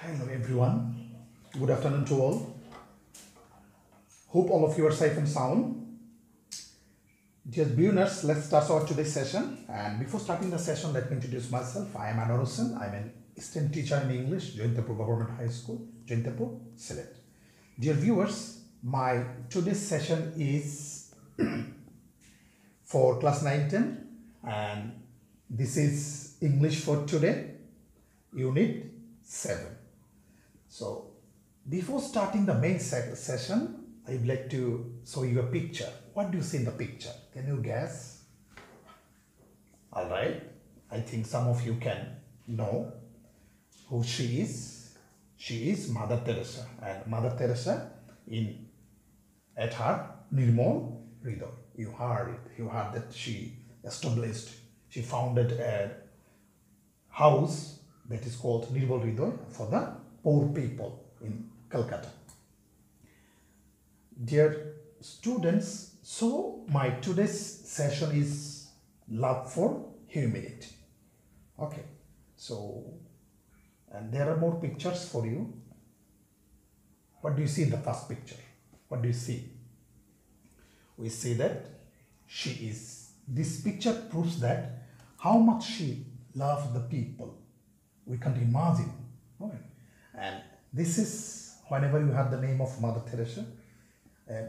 Hello everyone, good afternoon to all. Hope all of you are safe and sound. Dear viewers, let's start our today's session. And before starting the session, let me introduce myself. I am Anwar Hussain. I am an assistant teacher in English, Jointapur Government High School, Jointapur, Sylhet. Dear viewers, my today's session is for class 9-10 and this is English for today, unit 7. So before starting the main session, I would like to show you a picture. What do you see in the picture? Can you guess? Alright, I think some of you can know who she is. She is Mother Teresa, and Mother Teresa at her Nirmal Hridoy. You heard it. You heard that she founded a house that is called Nirmal Hridoy for the poor people in Calcutta. Dear students, so my today's session is love for humanity. Okay, so and there are more pictures for you. What do you see in the first picture? What do you see? We see that this picture proves that how much she loves the people. We can't imagine. Okay. And this is, whenever you have the name of Mother Teresa,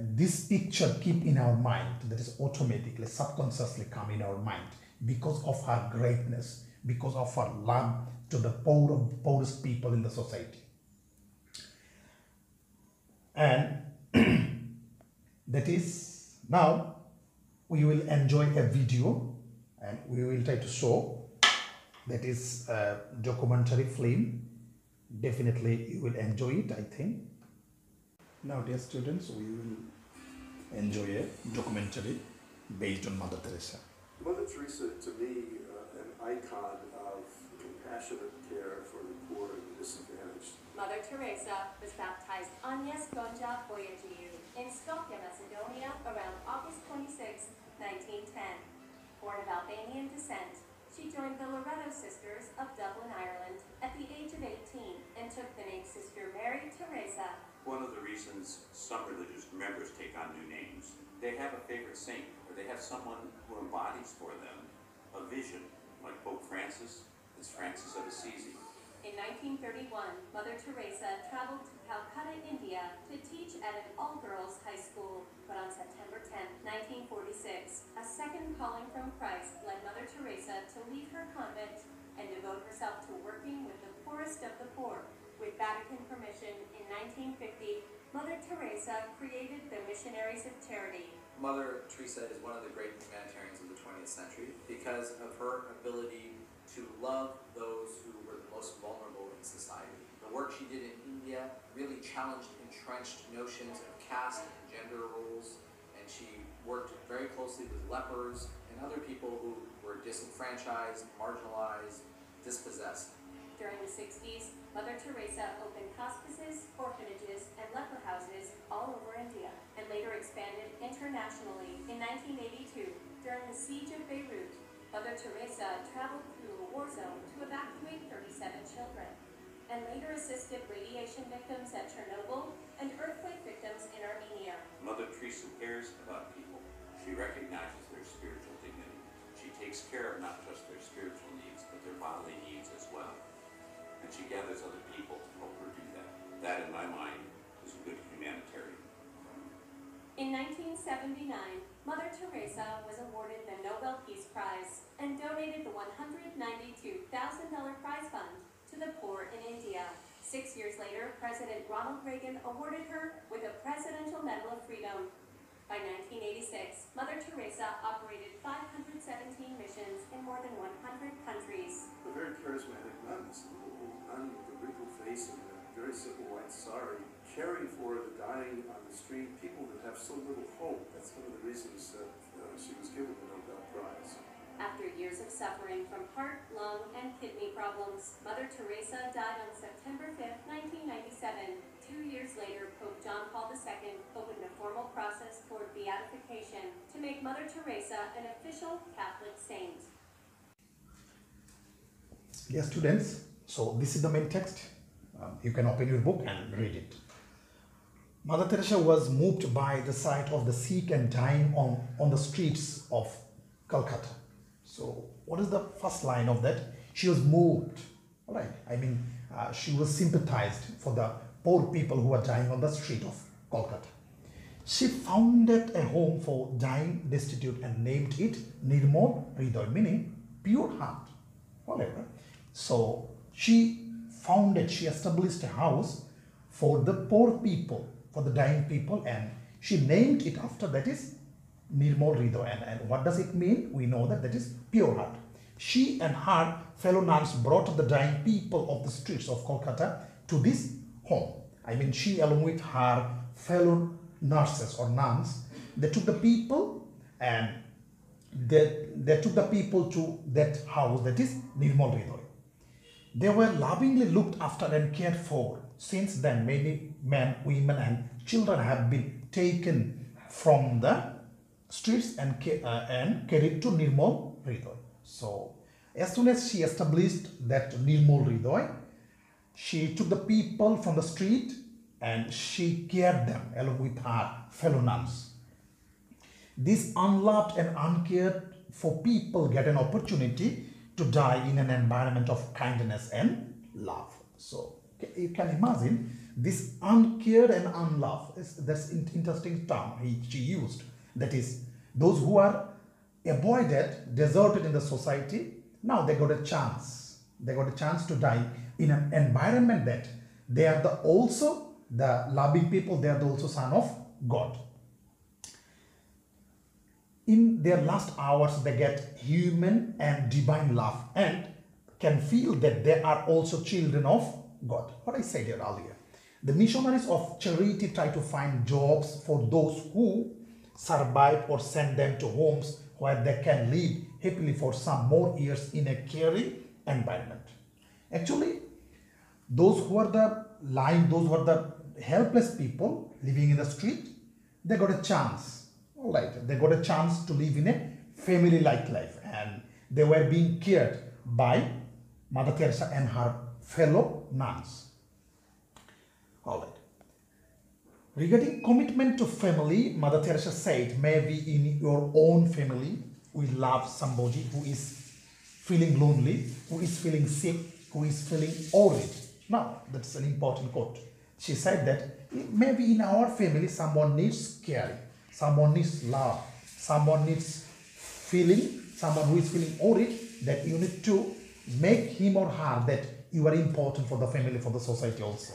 this picture keep in our mind, that is automatically, subconsciously come in our mind because of her greatness, because of her love to the poorest people in the society. And that is, now we will enjoy a video and we will try to show, that is a documentary film. Definitely you will enjoy it, I think. Now dear students, we will enjoy a documentary based on Mother Teresa. Mother Teresa, to me, an icon of compassionate care for the poor and the disadvantaged. Mother Teresa was baptized Agnes Gonja Boyajiu in Skopje, Macedonia around August 26, 1910. Born of Albanian descent, she joined the Loreto Sisters of Dublin, Ireland at the age of 18 and took the name Sister Mary Teresa. One of the reasons some religious members take on new names, they have a favorite saint, or they have someone who embodies for them a vision, like Pope Francis is Francis of Assisi. In 1931, Mother Teresa traveled to Calcutta, India to teach at an all-girls high school, but on September 10, 1946, a second calling from Christ led Mother Teresa to leave her convent and devote herself to working with the poorest of the poor. With Vatican permission, in 1950, Mother Teresa created the Missionaries of Charity. Mother Teresa is one of the great humanitarians of the 20th century because of her ability to love those who were the most vulnerable in society. The work she did in India really challenged entrenched notions of caste and gender roles, and she worked very closely with lepers and other people who were disenfranchised, marginalized, dispossessed. During the 60s, Mother Teresa opened hospices, orphanages, and leper houses all over India, and later expanded internationally. In 1982, during the siege of Beirut, Mother Teresa traveled through a war zone to evacuate 37 children, and later assisted radiation victims at Chernobyl and earthquake victims in Armenia. Mother Teresa cares about people. She recognizes their spiritual dignity. She takes care of not just their spiritual needs, but their bodily needs as well. And she gathers other people to help her do that. That, in my mind, is a good humanitarian. In 1979, Mother Teresa was awarded the Nobel Peace Prize and donated the $192,000 prize fund to the poor in India. 6 years later, President Ronald Reagan awarded her with a Presidential Medal of Freedom. By 1986, Mother Teresa operated 517 missions in more than 100 countries. A very charismatic nun, this little nun with a wrinkled face and a very simple white sari, caring for the dying on the street, people that have so little hope. That's one of the reasons that she was given the Nobel Prize. After years of suffering from heart, lung, and kidney problems, Mother Teresa died on September 5, 1997. 2 years later, Pope John Paul II opened a formal process toward beatification to make Mother Teresa an official Catholic saint. Dear students, so this is the main text. You can open your book and read it. Mother Teresa was moved by the sight of the sick and dying on the streets of Calcutta. So what is the first line of that? She was moved, right? I mean, she was sympathized for the poor people who are dying on the street of Calcutta. She founded a home for dying destitute and named it Nirmal Hriday, meaning pure heart. Whatever. So she established a house for the poor people, for the dying people, and she named it after that is Nirmal Hriday. And what does it mean? We know that is pure heart. She and her fellow nuns brought the dying people of the streets of Kolkata to this home. I mean, she along with her fellow nurses or nuns, they took the people and they took the people to that house that is Nirmal Hriday. They were lovingly looked after and cared for. Since then, many men, women and children have been taken from the streets and carried to Nirmal Hriday. So, as soon as she established that Nirmal Hriday, she took the people from the street and she cared them along with her fellow nuns. These unloved and uncared for people get an opportunity to die in an environment of kindness and love. So you can imagine this uncared and unloved. That's an interesting term she used. That is, those who are avoided, deserted in the society, now they got a chance. They got a chance to die in an environment that they are also the loving people. They are also son of God. In their last hours, they get human and divine love and can feel that they are also children of God. What I said here earlier. The missionaries of charity try to find jobs for those who survive or send them to homes where they can live happily for some more years in a caring environment. Actually, those who are the helpless people living in the street, they got a chance. All right, they got a chance to live in a family-like life, and they were being cared by Mother Teresa and her fellow nuns. All right. Regarding commitment to family, Mother Teresa said, maybe in your own family, we love somebody who is feeling lonely, who is feeling sick, who is feeling worried. Now, that's an important quote. She said that maybe in our family, someone needs caring. Someone needs love, someone needs feeling, someone who is feeling worried, that you need to make him or her that you are important for the family, for the society also.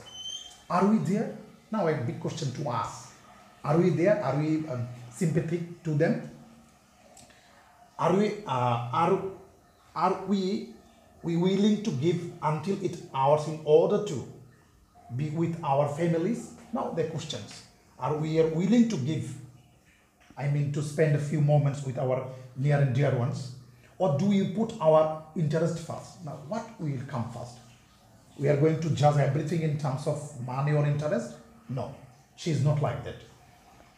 Are we there? Now a big question to ask. Are we there? Are we sympathetic to them? Are we willing to give until it's ours in order to be with our families? Now the questions. Are we willing to give? I mean, to spend a few moments with our near and dear ones, or do we put our interest first? Now, what will come first? We are going to judge everything in terms of money or interest? No, she is not like that.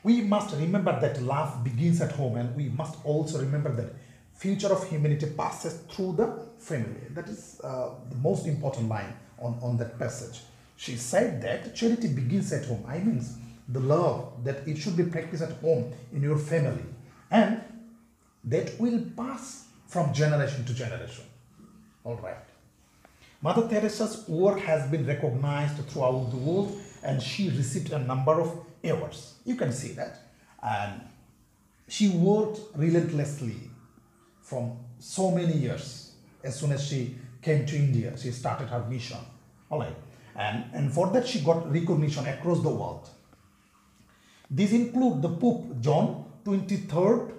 We must remember that love begins at home, and we must also remember that future of humanity passes through the family. That is the most important line on that passage. She said that charity begins at home. I mean, the love that it should be practiced at home in your family, and that will pass from generation to generation. All right. Mother Teresa's work has been recognized throughout the world, and she received a number of awards. You can see that. And she worked relentlessly from so many years. As soon as she came to India, she started her mission. All right. And for that, she got recognition across the world. These include the Pope John 23rd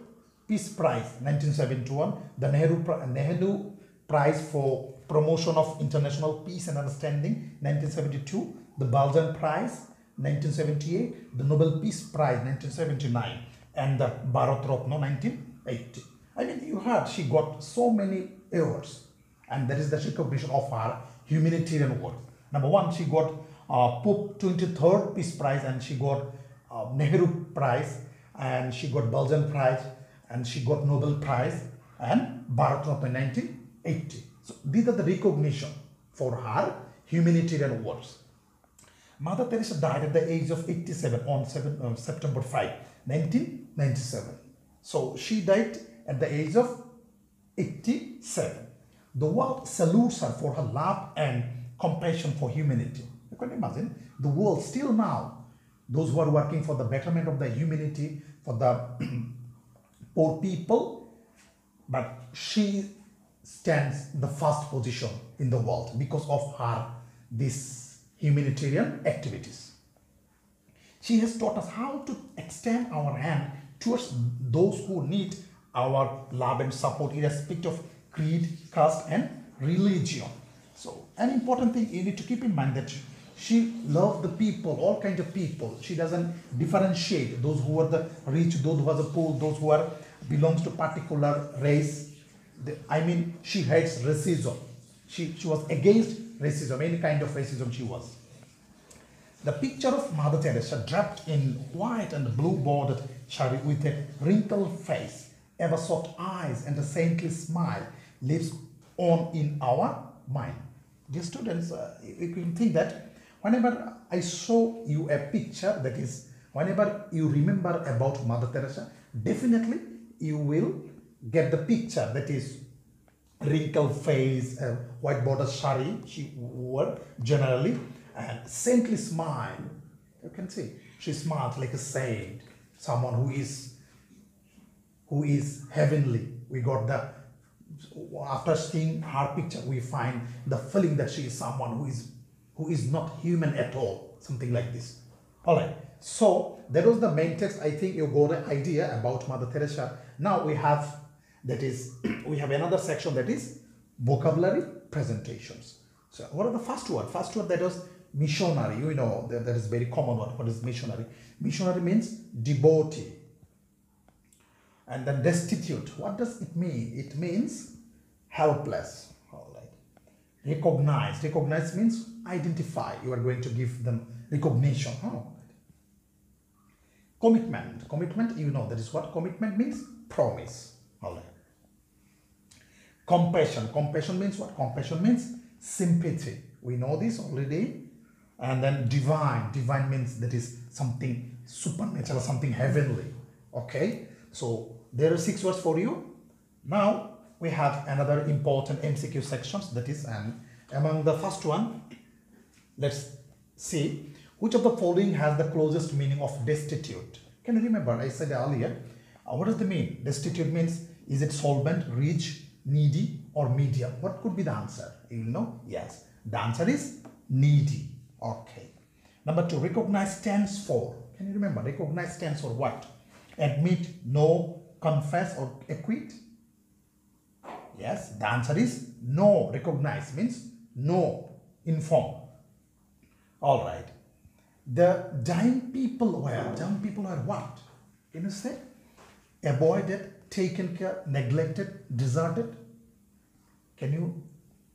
Peace Prize 1971, the Nehru Prize for Promotion of International Peace and Understanding 1972, the Belgian Prize 1978, the Nobel Peace Prize 1979, and the Bharat Ratna 1980. I mean, you heard she got so many awards, and that is the recognition of her humanitarian work. Number one, she got Pope 23rd Peace Prize, and she got Nehru Prize, and she got Belgian Prize, and she got Nobel Prize, and Bharat Ratna 1980. So these are the recognition for her humanitarian works. Mother Teresa died at the age of 87 on September 5, 1997. So she died at the age of 87. The world salutes her for her love and compassion for humanity. You can imagine the world still now, those who are working for the betterment of the humanity, for the poor people, but she stands the first position in the world because of her this humanitarian activities. She has taught us how to extend our hand towards those who need our love and support, irrespective of creed, caste, and religion. So, an important thing you need to keep in mind that she loved the people, all kinds of people. She doesn't differentiate those who are the rich, those who are the poor, those who are belongs to particular race. She hates racism. She was against racism, any kind of racism she was. The picture of Mother Teresa draped in white and blue bordered sari with a wrinkled face, ever soft eyes and a saintly smile lives on in our mind. Dear students, you can think that whenever I show you a picture, that is, whenever you remember about Mother Teresa, definitely you will get the picture, that is wrinkled face, white border sari she wore generally, and saintly smile. You can see she smiles like a saint, someone who is heavenly. We got the, after seeing her picture, we find the feeling that she is someone who is not human at all, something like this. All right, so that was the main text. I think you got an idea about Mother Teresa. Now we have, that is, we have another section, that is vocabulary presentations. So what are the first word? First word, that was missionary. You know, that is very common word. What is missionary? Missionary means devotee. And then destitute. What does it mean? It means helpless. All right. Recognize. Recognize means identify. You are going to give them recognition. Oh. Commitment. Commitment, you know, that is what commitment means. Promise. All right. Compassion. Compassion means what? Compassion means sympathy. We know this already. And then divine. Divine means that is something supernatural, something heavenly. Okay. So there are 6 words for you. Now we have another important MCQ sections, that is, and among the first one, let's see which of the following has the closest meaning of destitute. Can you remember I said earlier, what does the mean? Destitute means, is it solvent, rich, needy, or medium? What could be the answer? You know? Yes, the answer is needy. Okay. Number 2, recognize stands for. Can you remember? Recognize stands for what? Admit, know, confess, or acquit? Yes, the answer is no. Recognize means know, inform. All right. The dying people were. Dying people are what? Can you say? Avoided, taken care, neglected, deserted. Can you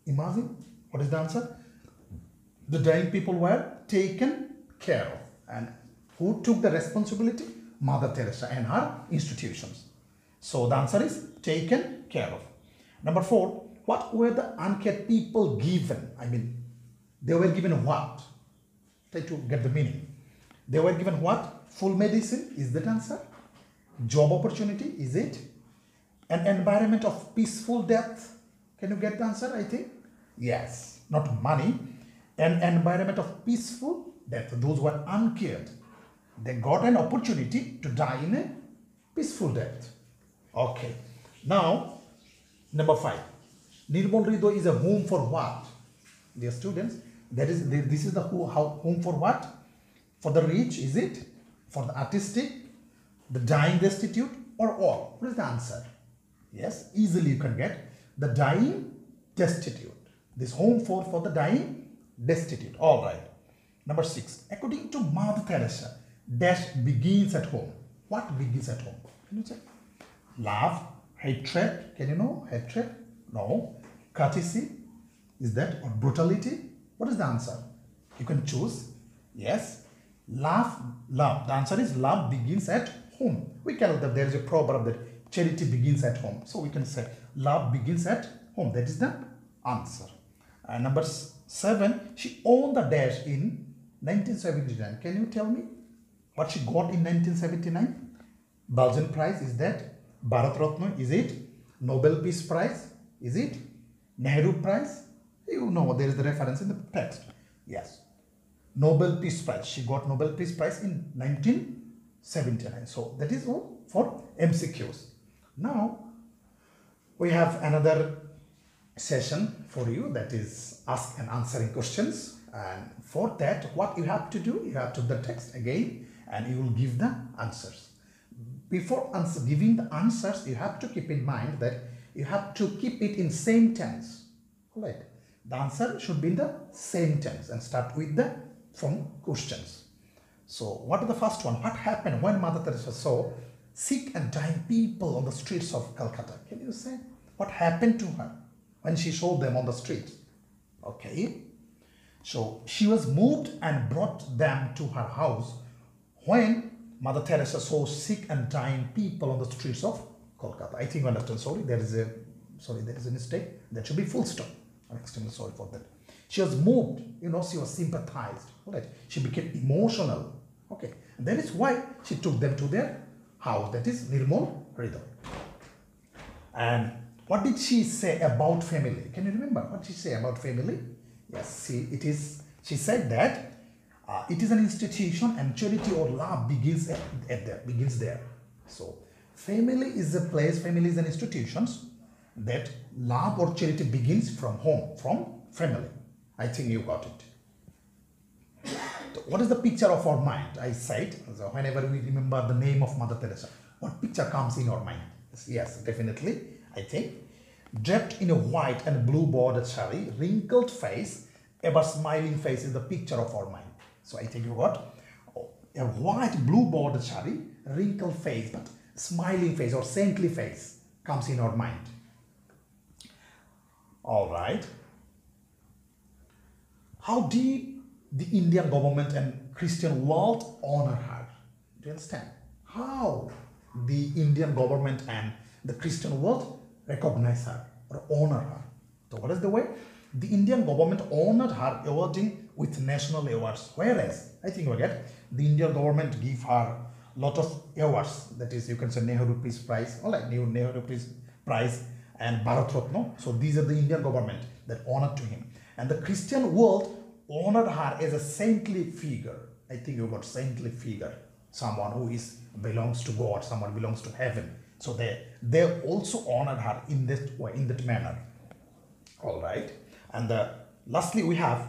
imagine? What is the answer? The dying people were taken care of. And who took the responsibility? Mother Teresa and her institutions. So the answer is taken care of. Number 4, what were the uncared people given? They were given what? Try to get the meaning. They were given what? Full medicine, is that answer? Job opportunity, is it? An environment of peaceful death. Can you get the answer, I think? Yes, not money. An environment of peaceful death. Those who are uncared, they got an opportunity to die in a peaceful death. Okay. Now, number 5. Nirbol Rido is a home for what? Dear students, this is the home for what? For the rich, is it? For the artistic, the dying destitute, or all? What is the answer? Yes, easily you can get the dying destitute. This home for the dying destitute. All right. Number 6. According to Mother Teresa, dash begins at home. What begins at home? Can you check? Love, hatred. Can you know? Hatred? No. Courtesy. Is that? Or brutality? What is the answer? You can choose. Yes. Love. The answer is love begins at home. We can, there is a proverb that charity begins at home. So we can say love begins at home. That is the answer. Number 7, she won the dash in 1979. Can you tell me what she got in 1979? Belgian Prize, is that? Bharat Ratna, is it? Nobel Peace Prize, is it? Nehru Prize? You know, there is the reference in the text. Yes. Nobel Peace Prize. She got Nobel Peace Prize in 1979. So that is all for MCQs. Now we have another session for you, that is ask and answering questions. And for that, what you have to do, you have to the text again and you will give the answers. Before giving the answers, you have to keep in mind that you have to keep it in same tense. Alright. The answer should be in the same tense and start with the from questions. So what is the first one? What happened when Mother Teresa saw sick and dying people on the streets of Calcutta? Can you say what happened to her when she saw them on the street? Okay. So she was moved and brought them to her house when Mother Teresa saw sick and dying people on the streets of Kolkata. I think you understand. Sorry, there is a mistake. That should be full stop. I'm extremely sorry for that. She was moved, you know, she was sympathized. Right? She became emotional. Okay. And that is why she took them to their house. That is Nirmal Hriday. And what did she say about family? Can you remember what she said about family? Yes, she said that it is an institution and charity or love begins there. So family is a place, family is an institution that love or charity begins from home, from family. I think you got it. So what is the picture of our mind? I said, so whenever we remember the name of Mother Teresa, what picture comes in our mind? Yes, definitely, I think. Draped in a white and blue bordered saree, wrinkled face, ever smiling face is the picture of our mind. So I think you got a white blue bordered saree, wrinkled face, but smiling face or saintly face comes in our mind. All right. How did the Indian government and Christian world honor her? Do you understand? How the Indian government and the Christian world recognize her or honor her? So what is the way? The Indian government honored her awarding with national awards. Whereas, I think we get the Indian government give her lot of awards. That is, you can say Nehru Peace Prize, or like Nehru Peace Prize and Bharat Ratna. So these are the Indian government that honored to him. And the Christian world honored her as a saintly figure. I think you got saintly figure. Someone who belongs to God, someone belongs to heaven. So they also honored her in that way, in that manner. All right. And lastly, we have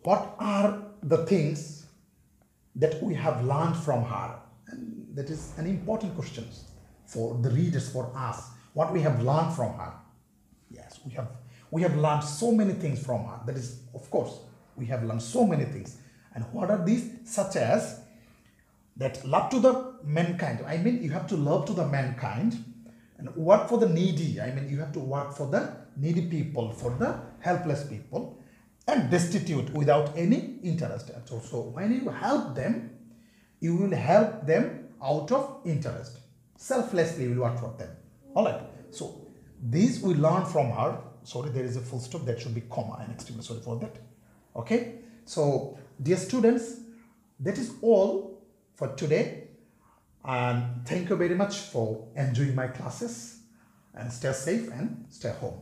what are the things that we have learned from her? And that is an important question for the readers, for us. What we have learned from her? Yes, we have learned so many things from her. That is, of course, we have learned so many things. And what are these? Such as that love to the mankind. I mean, you have to love to the mankind and work for the needy. I mean, you have to work for the needy people, for the helpless people, and destitute without any interest. So when you help them, you will help them out of interest. Selflessly, you will work for them. All right. So these we learn from her. Sorry, there is a full stop. That should be comma. I'm extremely sorry for that. Okay. So, dear students, that is all for today. And thank you very much for enjoying my classes. And stay safe and stay home.